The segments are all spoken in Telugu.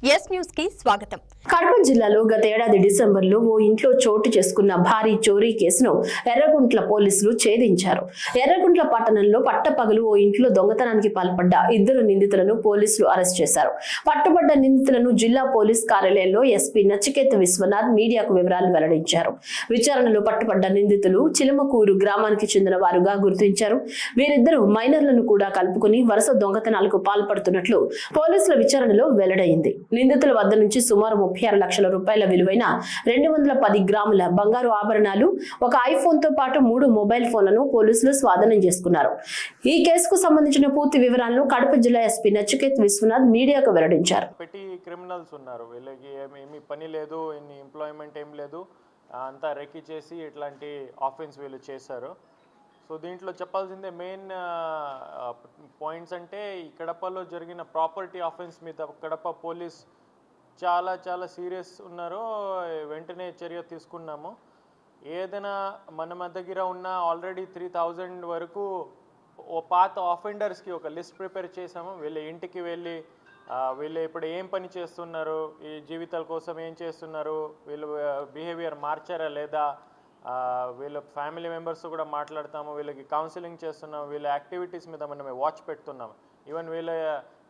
ఎస్ న్యూస్ కి స్వాగతం. కడప జిల్లాలో గత ఏడాది డిసెంబర్లో ఓ ఇంట్లో చోటు చేసుకున్న భారీ చోరీ కేసును ఎర్రగుంట్ల పోలీసులు ఛేదించారు. ఎర్రగుంట్ల పట్టణంలో పట్టపగలు ఓ ఇంట్లో దొంగతనానికి పాల్పడ్డ 2 నిందితులను పోలీసులు అరెస్ట్ చేశారు. పట్టుబడ్డ నిందితులను జిల్లా పోలీస్ కార్యాలయంలో ఎస్పీ నచికేత్ విశ్వనాథ్ మీడియాకు వివరాలు వెల్లడించారు. విచారణలో పట్టుబడ్డ నిందితులు చిలమకూరు గ్రామానికి చెందిన వారుగా గుర్తించారు. వీరిద్దరూ మైనర్లను కూడా కలుపుకుని వరుస దొంగతనాలకు పాల్పడుతున్నట్లు పోలీసుల విచారణలో వెల్లడైంది. నిందితుల వద్ద నుంచి సుమారు 36 లక్షల రూపాయల విలువైన 210 గ్రాముల బంగారు ఆభరణాలు, ఒక ఐఫోన్ తో పాటు 3 మొబైల్ ఫోన్లను పోలీసులు స్వాధీనం చేసుకున్నారు. ఈ కేసుకు సంబంధించిన పూర్తి వివరాలను కడప జిల్లా ఎస్పీ నచికేత్ విశ్వనాథ్ మీడియాకు వెల్లడించారు. పెట్టి క్రిమినల్స్ ఉన్నారు, వీళ్ళకి ఏమీ పని లేదు, ఎన్ని ఎంప్లాయ్మెంట్ ఏం లేదు, అంతా రెక్కి చేసి ఇట్లాంటి ఆఫెన్స్ వీళ్ళు చేశారు. సో దీంట్లో చెప్పాల్సిందే మెయిన్ పాయింట్స్ అంటే ఈ కడపలో జరిగిన ప్రాపర్టీ ఆఫెన్స్ మీద కడప పోలీస్ చాలా సీరియస్ ఉన్నారు. వెంటనే చర్య తీసుకున్నాము. ఏదైనా మన దగ్గర ఉన్న ఆల్రెడీ 3000 వరకు పాత ఆఫెండర్స్కి ఒక లిస్ట్ ప్రిపేర్ చేసాము. వీళ్ళ ఇంటికి వెళ్ళి వీళ్ళు ఇప్పుడు ఏం పని చేస్తున్నారు, ఈ జీవితాల కోసం ఏం చేస్తున్నారు, వీళ్ళు బిహేవియర్ మార్చారా లేదా, వీళ్ళ ఫ్యామిలీ మెంబర్స్ కూడా మాట్లాడతాము, వీళ్ళకి కౌన్సిలింగ్ చేస్తున్నాము, వీళ్ళ యాక్టివిటీస్ మీద మనమే వాచ్ పెడుతున్నాము. ఈవెన్ వీళ్ళ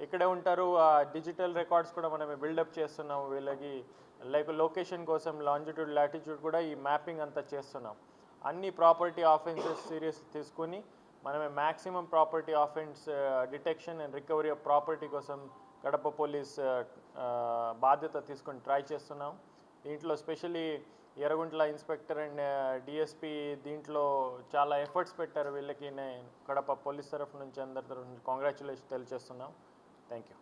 ఇక్కడే ఉంటారు, డిజిటల్ రికార్డ్స్ కూడా మనమే బిల్డప్ చేస్తున్నాము. వీళ్ళకి లొకేషన్ కోసం లాంజిట్యూడ్ లాటిట్యూడ్ కూడా ఈ మ్యాపింగ్ అంతా చేస్తున్నాం. అన్ని ప్రాపర్టీ ఆఫెన్సెస్ సీరియస్ తీసుకుని మనమే maximum property offence detection and recovery of property కోసం కడప పోలీస్ బాధ్యత తీసుకొని ట్రై చేస్తున్నాం. దీంట్లో specially Yerraguntla inspector and DSP దీంట్లో చాలా ఎఫర్ట్స్ పెట్టారు. వీళ్ళకి నేను కడప పోలీస్ తరఫు నుంచి అందరి తరఫు నుంచి కాంగ్రాచులేషన్ తెలియజేస్తున్నాం. Thank you.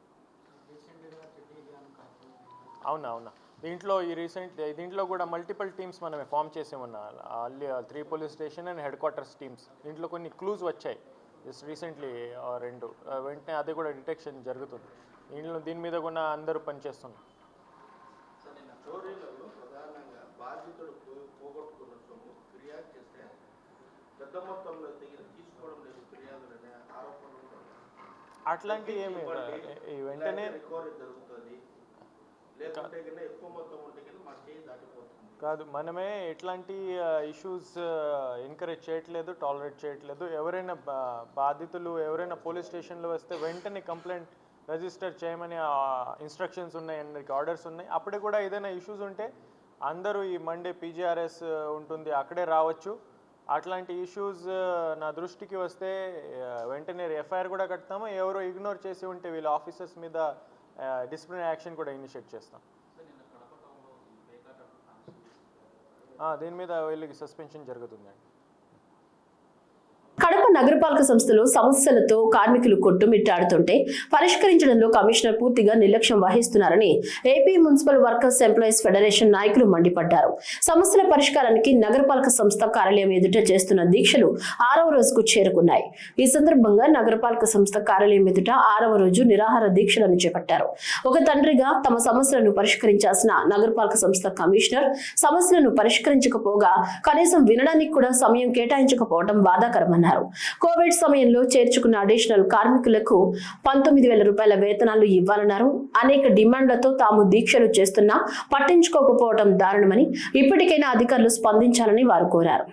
అవునా దీంట్లో కూడా మల్టిపుల్ టీమ్స్ మనమే ఫామ్ చేసి ఉన్నా. 3 police station and head quarters teams. దీంట్లో కొన్ని క్లూస్ వచ్చాయి జస్ట్ రీసెంట్లీ 2, వెంటనే అది కూడా డిటెక్షన్ జరుగుతుంది. దీని మీద కూడా అందరూ పనిచేస్తున్నాం. అట్లాంటి ఏమి వెంటనే కాదు, మనమే ఎట్లాంటి ఇష్యూస్ ఎంకరేజ్ చేయట్లేదు, టాలరేట్ చేయట్లేదు. ఎవరైనా బాధితులు ఎవరైనా పోలీస్ స్టేషన్లో వస్తే వెంటనే కంప్లైంట్ రిజిస్టర్ చేయమని ఇన్స్ట్రక్షన్స్ ఉన్నాయి, అందరికి ఆర్డర్స్ ఉన్నాయి. అప్పుడే కూడా ఏదైనా ఇష్యూస్ ఉంటే అందరూ ఈ మండే పీజీఆర్ఎస్ ఉంటుంది, అక్కడే రావచ్చు. అట్లాంటి ఇష్యూస్ నా దృష్టికి వస్తే వెంటనే ఎఫ్ఐఆర్ కూడా కడతాము. ఎవరో ఇగ్నోర్ చేసి ఉంటే వీళ్ళ ఆఫీసర్స్ మీద డిసిప్లినరీ యాక్షన్ కూడా ఇనిషియేట్ చేస్తాం. దీని మీద వీళ్ళకి సస్పెన్షన్ జరుగుతుంది. కడప నగరపాలక సంస్థలో సమస్యలతో కార్మికులు కొట్టుమిట్టాడుతుంటే పరిష్కరించడంలో కమిషనర్ పూర్తిగా నిర్లక్ష్యం వహిస్తున్నారని AP municipal workers employees federation నాయకులు మండిపడ్డారు. సమస్యల పరిష్కారానికి నగరపాలక సంస్థ కార్యాలయం ఎదుట చేస్తున్న దీక్షలు 6వ రోజుకు చేరుకున్నాయి. ఈ సందర్భంగా నగరపాలక సంస్థ కార్యాలయం ఎదుట 6వ రోజు నిరాహార దీక్షలను చేపట్టారు. ఒక తండ్రిగా తమ సమస్యలను పరిష్కరించాల్సిన నగరపాలక సంస్థ కమిషనర్ సమస్యలను పరిష్కరించకపోగా కనీసం వినడానికి కూడా సమయం కేటాయించకపోవడం బాధాకరమన్నారు. కోవిడ్ సమయంలో చేర్చుకున్న అడిషనల్ కార్మికులకు 19,000 రూపాయల వేతనాలు ఇవ్వాలన్నారు. అనేక డిమాండ్లతో తాము దీక్షలు చేస్తున్నా పట్టించుకోకపోవడం దారుణమని, ఇప్పటికైనా అధికారులు స్పందించాలని వారు కోరారు.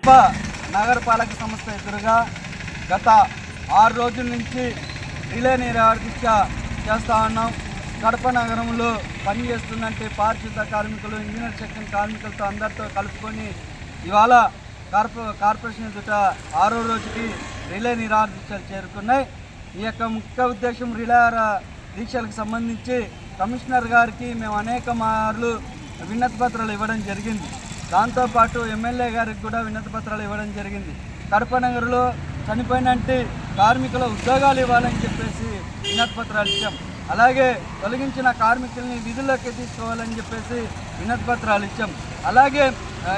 నగరపాలక సంస్థ ఎదురుగా గత 6 రోజుల నుంచి రిలే నిరాహార దీక్ష చేస్తా ఉన్నాం. కడప నగరంలో పనిచేస్తున్నట్టే పారిశుద్ధ కార్మికులు, ఇంజనీర్ సెక్షన్ కార్మికులతో అందరితో కలుపుకొని ఇవాళ కార్పొరేషన్ ఎదుట 6వ రోజుకి రిలే నిరాహార దీక్షలు చేరుకున్నాయి. ఈ యొక్క ముఖ్య ఉద్దేశం రిలే దీక్షలకు సంబంధించి కమిషనర్ గారికి మేము అనేక మార్లు వినతి పత్రాలు ఇవ్వడం జరిగింది. దాంతోపాటు ఎమ్మెల్యే గారికి కూడా వినతి పత్రాలు ఇవ్వడం జరిగింది. కడప నగరంలో చనిపోయినట్టు కార్మికుల ఉద్యోగాలు ఇవ్వాలని చెప్పేసి వినతి పత్రాలు ఇచ్చాం. అలాగే తొలగించిన కార్మికుల్ని విధుల్లోకి తీసుకోవాలని చెప్పేసి వినతి పత్రాలు ఇచ్చాం. అలాగే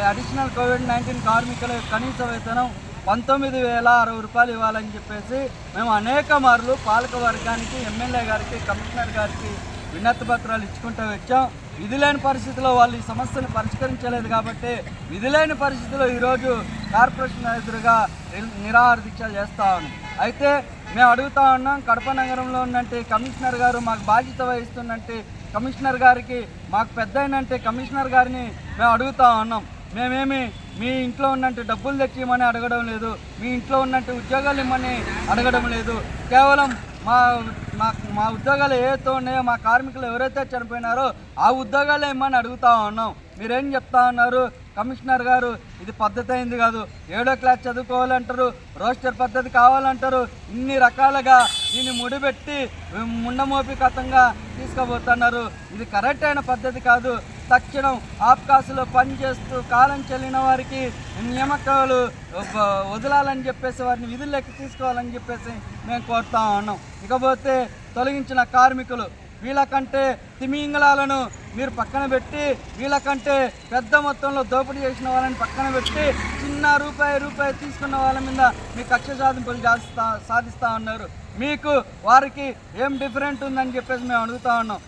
అడిషనల్ కోవిడ్-19 కార్మికుల కనీస వేతనం 19,060 రూపాయలు ఇవ్వాలని చెప్పేసి మేము అనేక మార్లు పాలక వర్గానికి, ఎమ్మెల్యే గారికి, కమిషనర్ గారికి వినతి పత్రాలు ఇచ్చుకుంటూ వచ్చాం. విధులేని పరిస్థితిలో వాళ్ళు ఈ సమస్యను పరిష్కరించలేదు కాబట్టి విధులేని పరిస్థితిలో ఈరోజు కార్పొరేషన్ ఎదురుగా నిరాహార దీక్ష చేస్తూ ఉన్నాం. అయితే మేము అడుగుతా ఉన్నాం, కడప నగరంలో ఉన్నట్టు కమిషనర్ గారు మాకు బాధ్యత వహిస్తున్నట్టు కమిషనర్ గారికి మాకు పెద్ద అంటే కమిషనర్ గారిని మేము అడుగుతా ఉన్నాం. మేమేమి మీ ఇంట్లో ఉన్నట్టు డబ్బులు తెచ్చిమని అడగడం లేదు, మీ ఇంట్లో ఉన్నట్టు ఉద్యోగాలు ఇమ్మని అడగడం లేదు. కేవలం మా ఉద్యోగాలు ఏవైతే ఉన్నాయో, మా కార్మికులు ఎవరైతే చనిపోయినారో ఆ ఉద్యోగాలు ఇమ్మని అడుగుతా ఉన్నాం. మీరేం చెప్తా ఉన్నారు కమిషనర్ గారు? ఇది పద్ధతి అయింది కాదు. 7వ క్లాస్ చదువుకోవాలంటారు, రోస్టర్ పద్ధతి కావాలంటారు. ఇన్ని రకాలుగా దీన్ని ముడిపెట్టి ముండమోపికతంగా తీసుకుపోతున్నారు. ఇది కరెక్ట్ అయిన పద్ధతి కాదు. తక్షణం ఆప్కాసులో పనిచేస్తూ కాలం చెల్లిన వారికి నియామకాలు వదలాలని చెప్పేసి, వారిని విధుల్లోకి తీసుకోవాలని చెప్పేసి మేము కోరుతా ఉన్నాం. ఇకపోతే తొలగించిన కార్మికులు, వీళ్ళకంటే తిమింగలాలను మీరు పక్కన పెట్టి, వీళ్ళకంటే పెద్ద మొత్తంలో దోపిడీ చేసిన వాళ్ళని పక్కన పెట్టి, చిన్న రూపాయి తీసుకున్న వాళ్ళ మీద మీ కక్ష సాధింపులు సాధిస్తూ ఉన్నారు. మీకు వారికి ఏం డిఫరెంట్ ఉందని చెప్పేసి మేము అడుగుతా ఉన్నాం.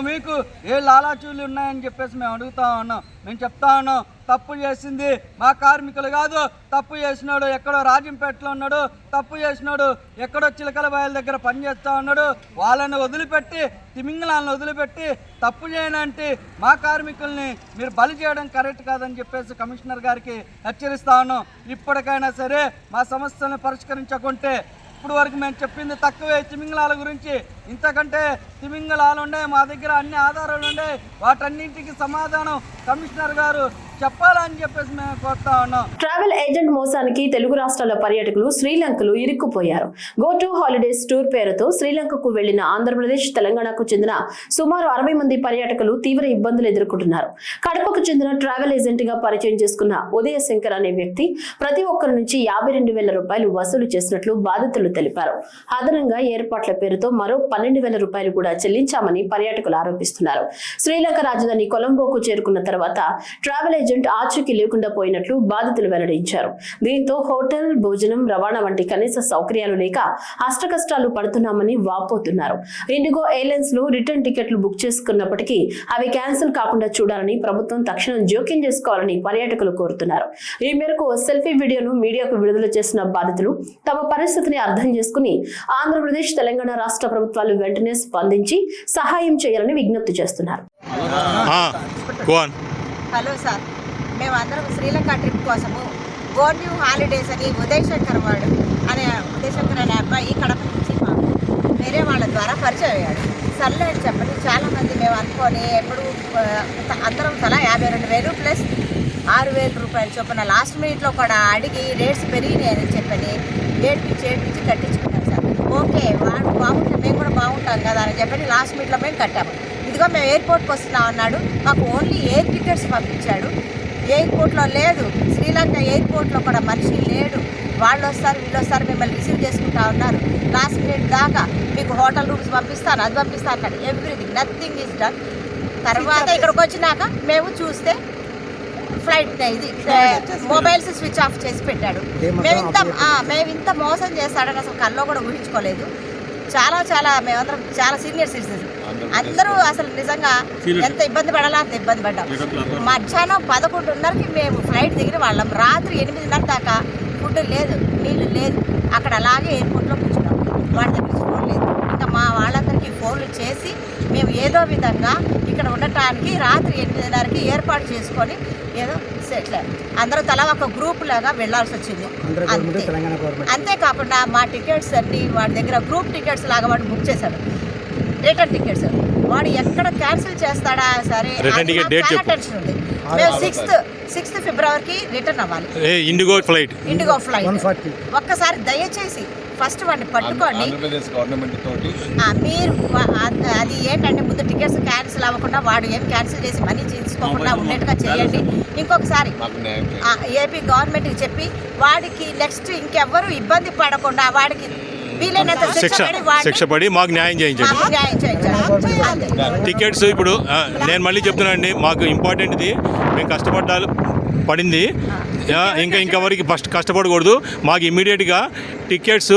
మీకు ఏ లాలాచూలు ఉన్నాయని చెప్పేసి మేము అడుగుతా ఉన్నాం. మేము చెప్తా ఉన్నాం, తప్పు చేసింది మా కార్మికులు కాదు. తప్పు చేసినాడు ఎక్కడో రాజంపేటలో ఉన్నాడు, తప్పు చేసినాడు ఎక్కడో చిలకలబాయల దగ్గర పనిచేస్తూ ఉన్నాడు. వాళ్ళని వదిలిపెట్టి, తిమింగలాలను వదిలిపెట్టి తప్పు చేయనంటే మా కార్మికుల్ని మీరు బలి చేయడం కరెక్ట్ కాదని చెప్పేసి కమిషనర్ గారికి హెచ్చరిస్తా ఉన్నాం. ఇప్పటికైనా సరే మా సమస్యలను పరిష్కరించకుంటే, ఇప్పుడు వరకు మేము చెప్పింది తక్కువే తిమింగలాల గురించి, ఇంతకంటే తిమింగలాలు ఉన్నాయి మా దగ్గర, అన్ని ఆధారాలు ఉన్నాయి. వాటన్నింటికి సమాధానం కమిషనర్ గారు చెప్పాలని చెప్పేసి మేము కోరుతా ఉన్నాం. ట్రావెల్ ఏజెంట్ మోసానికి తెలుగు రాష్ట్రాల పర్యాటకులు శ్రీలంకలో ఇరుక్కుపోయారు. గో టు హాలిడేస్ టూర్ పేరుతో శ్రీలంకకు వెళ్లిన ఆంధ్రప్రదేశ్, తెలంగాణకు చెందిన సుమారు 60 మంది పర్యాటకులు తీవ్ర ఇబ్బందులు ఎదుర్కొంటున్నారు. కడపకు చెందిన ట్రావెల్ ఏజెంట్ గా పరిచయం చేసుకున్న ఉదయ శంకర్ అనే వ్యక్తి ప్రతి ఒక్కరి నుంచి 52,000 రూపాయలు వసూలు చేసినట్లు బాధితులు తెలిపారు. అదనంగా ఏర్పాట్ల పేరుతో మరో 12,000 రూపాయలు కూడా చెల్లించామని పర్యాటకులు ఆరోపిస్తున్నారు. శ్రీలంక రాజధాని కొలంబోకు చేరుకున్న తర్వాత ట్రావెల్ ఏజెంట్ ఆచూకీ లేకుండా పోయినట్లు బాధితులు వెల్లడించారు. దీంతో హోటల్, భోజనం, రవాణా వంటి కనీస సౌకర్యాలు లేక అష్టకష్టాలు పడుతున్నామని వాపోతున్నారు. ఇండిగో ఎయిర్లైన్స్ లో రిటర్న్ టికెట్లు బుక్ చేసుకున్నప్పటికీ అవి క్యాన్సిల్ కాకుండా చూడాలని ప్రభుత్వం తక్షణం జోక్యం చేసుకోవాలని పర్యాటకులు కోరుతున్నారు. ఈ మేరకు సెల్ఫీ వీడియోను మీడియాకు విడుదల చేసిన బాధితులు తమ పరిస్థితిని అర్థం చేసుకుని ఆంధ్రప్రదేశ్, తెలంగాణ రాష్ట్ర ప్రభుత్వాలు వెంటనే స్పందించి సహాయం చేయాలని విజ్ఞప్తి చేస్తున్నారు. హలో సార్, మేమందరం శ్రీలంక ట్రిప్ కోసము గో న్యూ హాలిడేస్ అని ఉదయ్ శంకర్ అనే అబ్బాయి కడప నుంచి మాకు వేరే వాళ్ళ ద్వారా పరిచయం అయ్యాడు. సర్లే అని చెప్పని చాలామంది మేము అనుకొని ఎప్పుడు అందరం తలా 52,000 ప్లస్ 6,000 రూపాయలు చొప్పున లాస్ట్ మినిట్లో కూడా అడిగి రేట్స్ పెరిగినాయని చెప్పని ఏడ్పించి కట్టించుకున్నాం సార్. ఓకే, వాడు బాగుంటే మేము కూడా బాగుంటాం కదా అని చెప్పని లాస్ట్ మినిట్లో మేము కట్టాము. ఇదిగో మేము ఎయిర్పోర్ట్కి వస్తున్నాం అన్నాడు. మాకు ఓన్లీ ఎయిర్ టికెట్స్ పంపించాడు. ఎయిర్పోర్ట్లో లేదు, శ్రీలంక ఎయిర్పోర్ట్లో కూడా మనిషి లేడు. వాళ్ళు వస్తారు, వీళ్ళు వస్తారు, మిమ్మల్ని రిసీవ్ చేసుకుంటా ఉన్నారు. లాస్ట్ మినిట్ దాకా మీకు హోటల్ రూమ్స్ పంపిస్తాను, అది పంపిస్తాను అన్నాడు. Everything, nothing is done. తర్వాత ఇక్కడికి వచ్చినాక మేము చూస్తే ఫ్లైట్ ఇది మొబైల్స్ స్విచ్ ఆఫ్ చేసి పెట్టాడు. మేము ఇంత మోసం చేస్తాడని అసలు కల్లో కూడా ఊహించుకోలేదు. చాలా మేమందరం చాలా సీనియర్ సిటిజన్స్ అందరూ అసలు నిజంగా ఎంత ఇబ్బంది పడాలో అంత ఇబ్బంది పడ్డాం. మధ్యాహ్నం 11:30కి మేము ఫ్లైట్ దిగిన వాళ్ళం. రాత్రి 8:30 దాకా ఫుడ్ లేదు, నీళ్లు లేదు. అక్కడ అలాగే ఎయిర్పోర్ట్లో కూర్చున్నాం. వాళ్ళ దగ్గర ఫోన్ లేదు. ఇంకా మా వాళ్ళందరికీ ఫోన్లు చేసి మేము ఏదో విధంగా ఇక్కడ ఉండటానికి రాత్రి 8:30కి ఏర్పాటు చేసుకొని ఏదో సెటిల్ అందరూ తలా ఒక గ్రూప్ లాగా వెళ్లాల్సి వచ్చింది. అంతేకాకుండా మా టికెట్స్ అన్ని వాడి దగ్గర గ్రూప్ టికెట్స్ లాగా వాడు బుక్ చేశాడు. రిటర్న్ టికెట్స్ వాడు ఎక్కడ క్యాన్సిల్ చేస్తాడా సరే చాలా టెన్షన్ ఉంది. మేము 6th ఫిబ్రవరికి రిటర్న్ అవ్వాలి. ఇండిగో ఫ్లైట్ ఒక్కసారి దయచేసి ఫస్ట్ వాడిని పట్టుకోండి. మీరు అది ఏంటంటే ముందు టికెట్స్ క్యాన్సిల్ అవ్వకుండా వాడు ఏం క్యాన్సిల్ చేసి మనీ తీసుకోకుండా ఉండేట్టుగా చేయండి. ఇంకొకసారి ఏపీ గవర్నమెంట్కి చెప్పి వాడికి నెక్స్ట్ ఇంకెవ్వరూ ఇబ్బంది పడకుండా వాడికి వీలైనంత శిక్ష పడి మాకు న్యాయం చేయించండి. టికెట్స్ ఇప్పుడు నేను మళ్ళీ చెప్తున్నానండి, మాకు ఇంపార్టెంట్ది మేము పడింది ఇంకా వరకు ఫస్ట్ కష్టపడకూడదు. మాకు ఇమ్మీడియట్గా టికెట్స్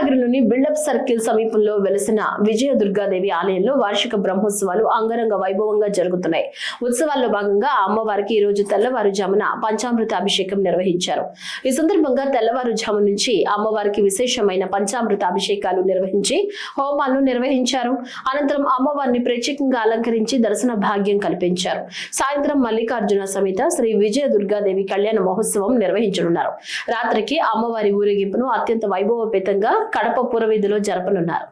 నగరంలోని బిల్డప్ సర్కిల్ సమీపంలో వెలసిన విజయ దుర్గాదేవి ఆలయంలో వార్షిక బ్రహ్మోత్సవాలు అంగరంగ వైభవంగా జరుగుతున్నాయి. ఉత్సవాల్లో భాగంగా అమ్మవారికి ఈ రోజు తెల్లవారుజామున పంచామృత అభిషేకం నిర్వహించారు. ఈ సందర్భంగా తెల్లవారుజాము నుంచి అమ్మవారికి విశేషమైన పంచామృత అభిషేకాలు నిర్వహించి హోమాలను నిర్వహించారు. అనంతరం అమ్మవారిని ప్రత్యేకంగా అలంకరించి దర్శన భాగ్యం కల్పించారు. సాయంత్రం మల్లికార్జున సమేత శ్రీ విజయ దుర్గాదేవి కళ్యాణ మహోత్సవం నిర్వహించనున్నారు. రాత్రికి అమ్మవారి ఊరేగింపును అత్యంత వైభవపేతంగా కడప పురవీధిలో జరపనున్నారు.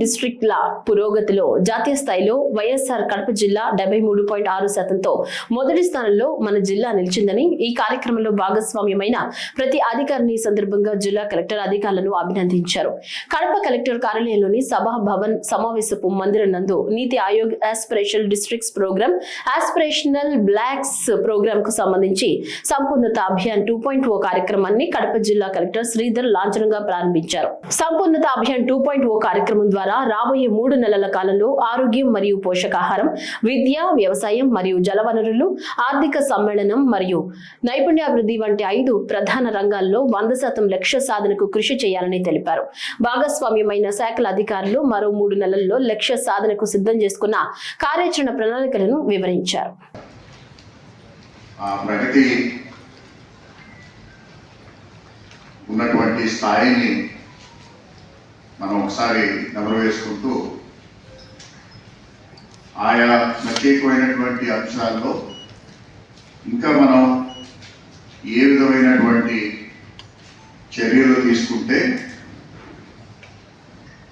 డిస్ట్రిక్ట్ల పురోగతిలో జాతీయ స్థాయిలో వైఎస్ఆర్ కడప జిల్లా 73.6%తో మొదటి స్థానంలో మన జిల్లా నిలిచిందని ఈ కార్యక్రమంలో భాగస్వామ్యమైన ప్రతి అధికారిని సందర్భంగా జిల్లా కలెక్టర్ అధికారులను అభినందించారు. కడప కలెక్టర్ కార్యాలయంలోని సభా భవన్ సమావేశపు మందిరం నందు NITI Aayog aspirational districts programme aspirational blocks programme కు సంబంధించి సంపూర్ణత అభియాన్ 2.0 కార్యక్రమాన్ని కడప జిల్లా కలెక్టర్ శ్రీధర్ లాంఛనంగా ప్రారంభించారు. సంపూర్ణత అభియాన్ 2.0 కార్యక్రమం ద్వారా రాబోయే 3 నెలల కాలంలో ఆరోగ్యం మరియు పోషకాహారం, విద్య, వ్యవసాయం మరియు జలవనరులు, ఆర్థిక సమ్మేళనం మరియు నైపుణ్యాభివృద్ధి వంటి 5 ప్రధాన రంగాల్లో 100% లక్ష్య సాధనకు కృషి చేయాలని తెలిపారు. భాగస్వామ్యమైన శాఖల అధికారులు మరో 3 నెలల్లో లక్ష్య సాధనకు సిద్ధం చేసుకున్న కార్యాచరణ ప్రణాళికలను వివరించారు. ప్రగతి ఉన్నటువంటి స్థాయిని మనం ఒకసారి నెమరు వేసుకుంటూ ఆయా ప్రత్యేకమైనటువంటి అంశాల్లో ఇంకా మనం ఏ విధమైనటువంటి చర్యలు తీసుకుంటే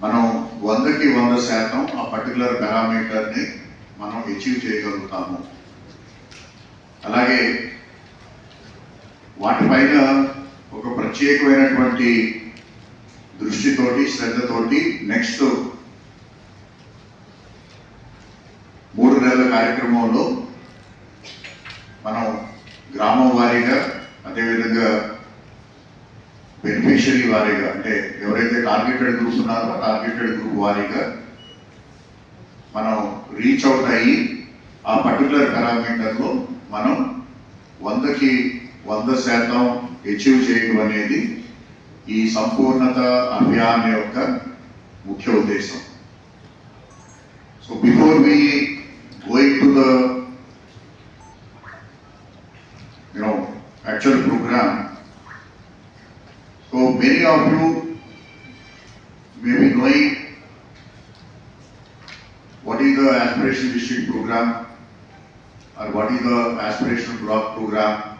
మనం 100కి 100% ఆ పర్టికులర్ పారామీటర్ని మనం అచీవ్ చేయగలుగుతాము. అలాగే వాటిపైన ఒక ప్రత్యేకమైనటువంటి దృష్టితోటి శ్రద్ధతోటి నెక్స్ట్ 3 నెలల కార్యక్రమంలో మనం గ్రామం వారీగా అదేవిధంగా బెనిఫిషియరీ వారీగా అంటే ఎవరైతే టార్గెటెడ్ గ్రూప్ ఉన్నారో టార్గెటెడ్ గ్రూప్ వారీగా మనం రీచ్ అవుట్ అయ్యి ఆ పర్టికులర్ పారామీటర్లో మనం 100కి 100% అచీవ్ చేయడం అనేది ఈ సంపూర్ణత అభియాన్ యొక్క ముఖ్య ఉద్దేశం. So before we going to the actual program, so many of you aspirational district program or what is the aspirational block program,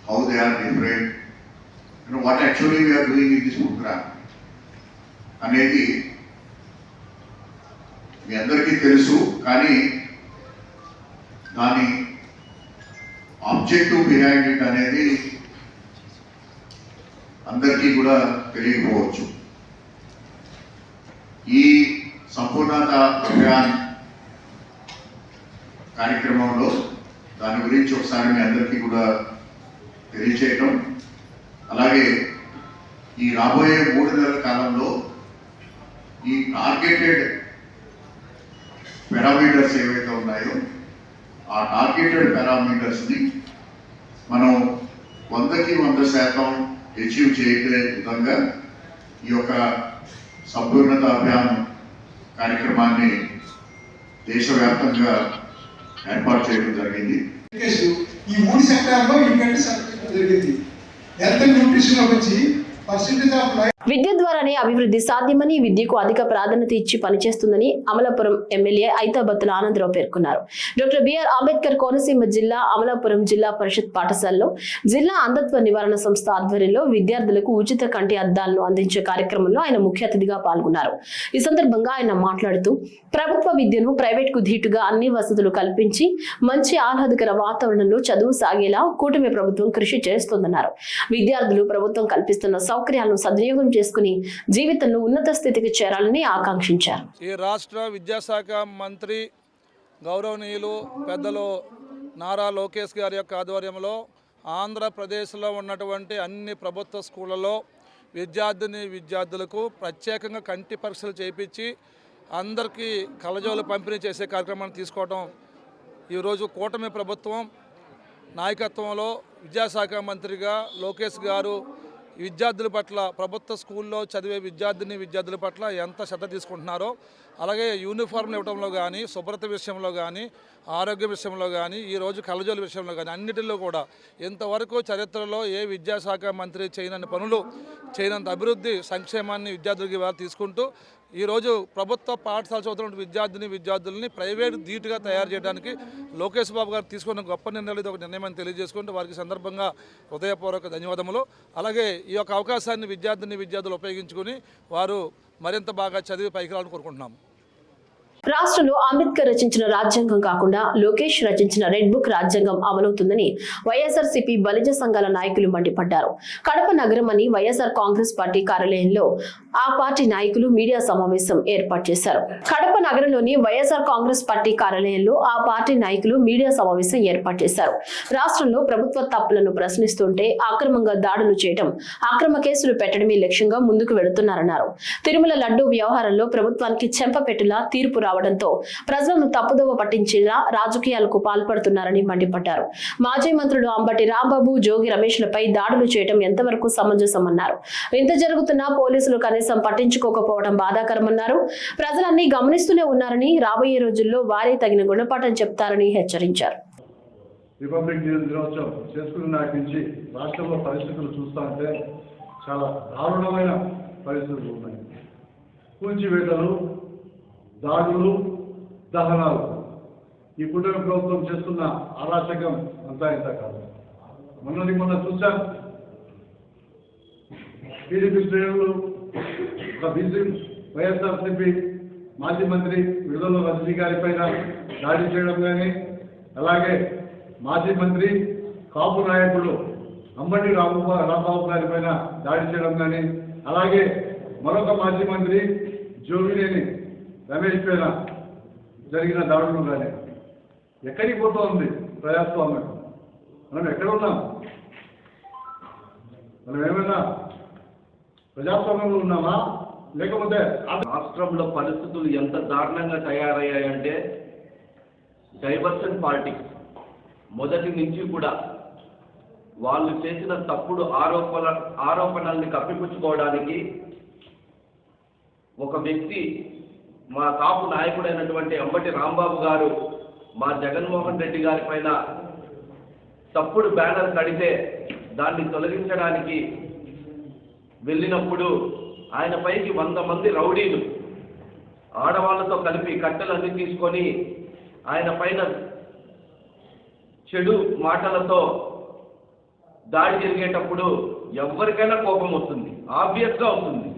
how they are different, what actually we are doing in this program అనేది మీ అందరికీ తెలుసు. కానీ దాని ఆబ్జెక్టివ్ బిహైండ్ ఇట్ అనేది అందరికీ కూడా తెలియకపోవచ్చు. ఈ సంపూర్ణత అభియాన్ కార్యక్రమంలో దాని గురించి ఒకసారి మీ అందరికీ కూడా తెలియచేయటం, అలాగే ఈ రాబోయే 3 నెలల కాలంలో ఈ టార్గెటెడ్ పారామీటర్స్ ఏవైతే ఉన్నాయో ఆ టార్గెటెడ్ పారామీటర్స్ని మనం 100కి 100% అచీవ్ చేయగలిగే విధంగా ఈ యొక్క సంపూర్ణత అభియాన్ కార్యక్రమాన్ని దేశవ్యాప్తంగా ఏర్పాటు చేయడం జరిగింది. ఈ 3 సెక్టార్లో ఇంకంటే జరిగింది. హెల్త్ అండ్ న్యూట్రిషన్ వచ్చి పర్సెంటేజ్ ఆఫ్ లైఫ్ విద్య ద్వారానే అభివృద్ధి సాధ్యమని, విద్యకు అధిక ప్రాధాన్యత ఇచ్చి పనిచేస్తుందని అమలాపురం ఎమ్మెల్యే ఐతాబత్తుల ఆనందరావు పేర్కొన్నారు. డాక్టర్ బిఆర్ అంబేద్కర్ కోనసీమ జిల్లా అమలాపురం జిల్లా పరిషత్ పాఠశాలలో జిల్లా అంధత్వ నివారణ సంస్థ ఆధ్వర్యంలో విద్యార్థులకు ఉచిత కంటి అద్దాలను అందించే కార్యక్రమంలో ఆయన ముఖ్య అతిథిగా పాల్గొన్నారు. ఈ సందర్భంగా ఆయన మాట్లాడుతూ ప్రభుత్వ విద్యను ప్రైవేట్ కు ధీటుగా అన్ని వసతులు కల్పించి మంచి ఆహ్లాదకర వాతావరణంలో చదువు సాగేలా కూటమి ప్రభుత్వం కృషి చేస్తోందన్నారు. విద్యార్థులు ప్రభుత్వం కల్పిస్తున్న సౌకర్యాలను సద్వినియోగం చేసుకుని జీవితంలో ఉన్నత స్థితికి చేరాలని ఆకాంక్షించారు. ఈ రాష్ట్ర విద్యాశాఖ మంత్రి గౌరవనీయులు పెద్దలు నారా లోకేష్ గారి యొక్క ఆధ్వర్యంలో ఆంధ్రప్రదేశ్లో ఉన్నటువంటి అన్ని ప్రభుత్వ స్కూళ్లలో విద్యార్థులకు ప్రత్యేకంగా కంటి పరీక్షలు చేయించి అందరికీ కళ్ళజోలు పంపిణీ చేసే కార్యక్రమాన్ని తీసుకోవడం ఈరోజు కూటమి ప్రభుత్వం నాయకత్వంలో విద్యాశాఖ మంత్రిగా లోకేష్ గారు విద్యార్థుల పట్ల ప్రభుత్వ స్కూల్లో చదివే విద్యార్థుల పట్ల ఎంత శ్రద్ధ తీసుకుంటున్నారో, అలాగే యూనిఫామ్లు ఇవ్వడంలో కానీ, శుభ్రత విషయంలో కానీ, ఆరోగ్య విషయంలో కానీ, ఈరోజు కళ్ళజోల విషయంలో కానీ అన్నిటిలో కూడా ఇంతవరకు చరిత్రలో ఏ విద్యాశాఖ మంత్రి చేయనన్ని పనులు, చేయనంత అభివృద్ధి సంక్షేమాన్ని విద్యార్థులకి వారు తీసుకుంటూ ఈరోజు ప్రభుత్వ పాఠశాల చదువుతున్న విద్యార్థులని ప్రైవేట్ ధీటుగా తయారు చేయడానికి లోకేష్ బాబు గారు తీసుకున్న గొప్ప నిర్ణయాలు ఇది ఒక నిర్ణయం అని తెలియజేసుకుంటూ వారికి సందర్భంగా హృదయపూర్వక ధన్యవాదములు. అలాగే ఈ యొక్క అవకాశాన్ని విద్యార్థులు ఉపయోగించుకుని వారు మరింత బాగా చదివి పైకి రావాలని కోరుకుంటున్నాము. రాష్ట్రంలో అంబేద్కర్ రచించిన రాజ్యాంగం కాకుండా లోకేష్ రచించిన రెడ్ బుక్ రాజ్యాంగం అమలవుతుందని వైఎస్ఆర్సీపీ బలిజ సంఘాల నాయకులు మండిపడ్డారు. కడప నగరంలోని వైఎస్ఆర్ కాంగ్రెస్ పార్టీ కార్యాలయంలో ఆ పార్టీ నాయకులు మీడియా సమావేశం ఏర్పాటు చేశారు. కడప నగరంలోని వైఎస్ఆర్ కాంగ్రెస్ పార్టీ కార్యాలయంలో ఆ పార్టీ నాయకులు మీడియా సమావేశం ఏర్పాటు చేశారు. రాష్ట్రంలో ప్రభుత్వ తప్పులను ప్రశ్నిస్తుంటే అక్రమంగా దాడులు చేయడం, అక్రమ కేసులు పెట్టడమే లక్ష్యంగా ముందుకు వెళుతున్నారన్నారు. తిరుమల లడ్డూ వ్యవహారంలో ప్రభుత్వానికి చెంపపెట్టులా తీర్పు రావడంతో ప్రజలను తప్పుదోవ పట్టించేలా రాజకీయాలకు పాల్పడుతున్నారని మండిపడ్డారు. మాజీ మంత్రులు అంబటి రాంబాబు, జోగి రమేష్లపై దాడులు చేయడం ఎంతవరకు సమంజసమన్నారు. ఇంత జరుగుతున్నా పోలీసులు కనీసం పట్టించుకోకపోవడం బాధాకరమన్నారు. ప్రజలన్నీ గమనిస్తూనే ఉన్నారని, రాబోయే రోజుల్లో వారే తగిన గుణపాఠం చెప్తారని హెచ్చరించారు. రిపబ్లిక్ దినోత్సవం చేసుకున్న నాటి నుంచి రాష్ట్రంలో పరిస్థితులు చూస్తుంటే చాలా దారుణమైన పరిస్థితులు ఉన్నాయి. కూల్చివేతలు, దాడులు, దహనాలు, ఈ కుటుంబ ప్రభుత్వం చేస్తున్న అరాచకం అంతా ఇంత కాదు. మొన్న చూసాం, టీడీపీ శ్రేణులు ఒక బీసీ వైఎస్ఆర్సీపీ మాజీ మంత్రి విడుదల రజనీ గారి పైన దాడి చేయడం కానీ, అలాగే మాజీ మంత్రి కాపు నాయకుడు అంబటి రాంబాబు గారి పైన దాడి చేయడం కానీ, అలాగే మరొక మాజీ మంత్రి జోగినేని రమేష్ పైన జరిగిన దాడులు కానీ ఎక్కడికి పోతూ ఉంది ప్రజాస్వామ్యం? మనం ఎక్కడ ఉన్నాం? మనం ఏమైనా ప్రజాస్వామ్యంలో ఉన్నామా, లేకపోతే రాష్ట్రంలో పరిస్థితులు ఎంత దారుణంగా తయారయ్యాయంటే డైవర్షన్ పాలిటిక్స్ మొదటి నుంచి కూడా వాళ్ళు చేసిన తప్పుడు ఆరోపణల్ని కప్పిపుచ్చుకోవడానికి ఒక వ్యక్తి, మా కాపు నాయకుడైనటువంటి అంబటి రాంబాబు గారు మా జగన్మోహన్ రెడ్డి గారి పైన తప్పుడు బ్యానర్ కడితే దాన్ని తొలగించడానికి వెళ్ళినప్పుడు ఆయన పైకి 100 మంది రౌడీలు ఆడవాళ్లతో కలిపి కట్టెలన్నీ తీసుకొని ఆయన పైన చెడు మాటలతో దాడి జరిగేటప్పుడు ఎవరికైనా కోపం వస్తుంది, ఆబ్వియస్గా వస్తుంది.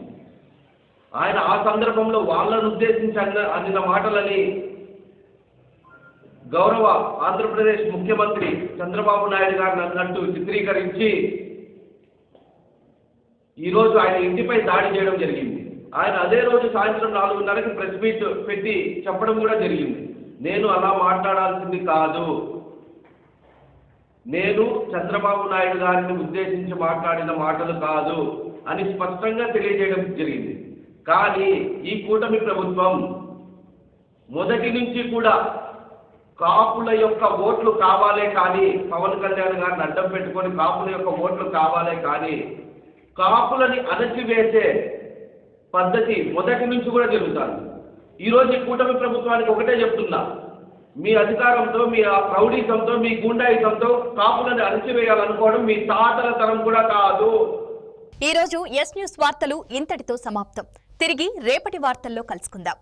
ఆయన ఆ సందర్భంలో వాళ్ళను ఉద్దేశించి అన్న మాటలని గౌరవ ఆంధ్రప్రదేశ్ ముఖ్యమంత్రి చంద్రబాబు నాయుడు గారిని అన్నట్టు చిత్రీకరించి ఈరోజు ఆయన ఇంటిపై దాడి చేయడం జరిగింది. ఆయన అదే రోజు సాయంత్రం 4:30కి ప్రెస్ మీట్ పెట్టి చెప్పడం కూడా జరిగింది, నేను అలా మాట్లాడాల్సింది కాదు, నేను చంద్రబాబు నాయుడు గారిని ఉద్దేశించి మాట్లాడిన మాటలు కాదు అని స్పష్టంగా తెలియజేయడం జరిగింది. కానీ ఈ కూటమి ప్రభుత్వం మొదటి నుంచి కూడా కాపుల యొక్క ఓట్లు కావాలే కానీ, పవన్ కళ్యాణ్ గారిని అడ్డం పెట్టుకొని కాపుల యొక్క ఓట్లు కావాలే కానీ కాపులని అణచివేసే పద్ధతి మొదటి నుంచి కూడా జరుగుతుంది. ఈరోజు ఈ కూటమి ప్రభుత్వానికి ఒకటే చెప్తున్నా, మీ అధికారంతో, మీ రౌడీజంతో, మీ గుండాయిజంతో కాపులని అణచివేయాలనుకోవడం మీ తాతల తరం కూడా కాదు. ఈ రోజు ఎస్ న్యూస్ వార్తలు ఇంతటితో సమాప్తం. తిరిగి రేపటి వార్తల్లో కలుసుకుందాం.